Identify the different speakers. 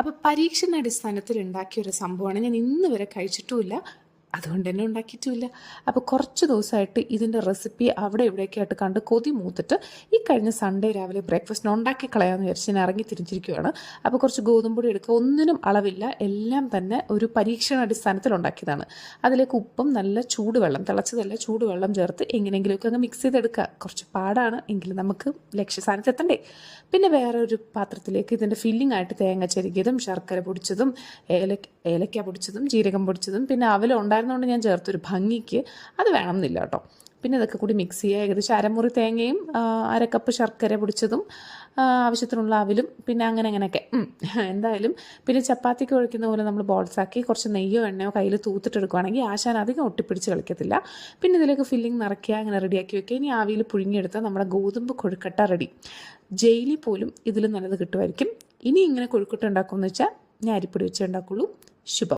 Speaker 1: അപ്പോൾ പരീക്ഷണാടിസ്ഥാനത്തിൽ ഉണ്ടാക്കിയ ഒരു സംഭവമാണ്. ഞാൻ ഇന്ന് വരെ കഴിച്ചിട്ടുമില്ല, അതുകൊണ്ട് തന്നെ ഉണ്ടാക്കിയിട്ടുമില്ല. അപ്പോൾ കുറച്ച് ദിവസമായിട്ട് ഇതിൻ്റെ റെസിപ്പി അവിടെ ഇവിടെയൊക്കെ ആയിട്ട് കണ്ട് കൊതി മൂത്തിട്ട് ഈ കഴിഞ്ഞ സൺഡേ രാവിലെ ബ്രേക്ക്ഫാസ്റ്റിന് ഉണ്ടാക്കി കളയാമെന്ന് വിചാരിച്ച് ഞാൻ ഇറങ്ങി തിരിച്ചിരിക്കുകയാണ്. അപ്പോൾ കുറച്ച് ഗോതമ്പൊടി എടുക്കുക, ഒന്നിനും അളവില്ല, എല്ലാം തന്നെ ഒരു പരീക്ഷണാടിസ്ഥാനത്തിൽ ഉണ്ടാക്കിയതാണ്. അതിലേക്ക് ഉപ്പും നല്ല ചൂടുവെള്ളം, തിളച്ചതല്ല ചൂടുവെള്ളം ചേർത്ത് എങ്ങനെയെങ്കിലുമൊക്കെ അങ്ങ് മിക്സ് ചെയ്തെടുക്കുക. കുറച്ച് പാടാണ്, എങ്കിലും നമുക്ക് ലക്ഷ്യസ്ഥാനത്ത് എത്തണ്ടേ. പിന്നെ വേറെ ഒരു പാത്രത്തിലേക്ക് ഇതിൻ്റെ ഫില്ലിംഗ് ആയിട്ട് തേങ്ങ ചെരുകിയതും ശർക്കര പൊടിച്ചതും ഏലക്ക പൊടിച്ചതും ജീരകം പൊടിച്ചതും പിന്നെ അവലും ഉണ്ടായിരുന്നതുകൊണ്ട് ഞാൻ ചേർത്തൊരു ഭംഗിക്ക്, അത് വേണമെന്നില്ല കേട്ടോ. പിന്നെ ഇതൊക്കെ കൂടി മിക്സ് ചെയ്യുക. ഏകദേശം അരമുറി തേങ്ങയും അരക്കപ്പ് ശർക്കര പൊടിച്ചതും ആവശ്യത്തിനുള്ള അവിലും പിന്നെ അങ്ങനെയൊക്കെ എന്തായാലും. പിന്നെ ചപ്പാത്തിക്ക് ഒഴിക്കുന്ന പോലെ നമ്മൾ ബോൾസാക്കി കുറച്ച് നെയ്യോ എണ്ണയോ കയ്യിൽ തൂത്തിട്ടെടുക്കുകയാണെങ്കിൽ ആശാൻ അധികം ഒട്ടിപ്പിടിച്ച് കളിക്കത്തില്ല. പിന്നെ ഇതിലേക്ക് ഫില്ലിംഗ് നിറയ്ക്കുക, അങ്ങനെ റെഡിയാക്കി വെക്കുക. ഇനി ആവിയിൽ പുഴുങ്ങിയെടുത്താൽ നമ്മുടെ ഗോതമ്പ് കൊഴുക്കട്ട റെഡി. ജയിലിൽ പോലും ഇതിൽ നല്ലത് കിട്ടുമായിരിക്കും. ഇനി ഇങ്ങനെ കൊഴുക്കട്ട ഉണ്ടാക്കുമെന്ന് വെച്ചാൽ ഞാൻ അരിപ്പൊടി വെച്ച് ഉണ്ടാക്കുള്ളൂ. ശുഭം.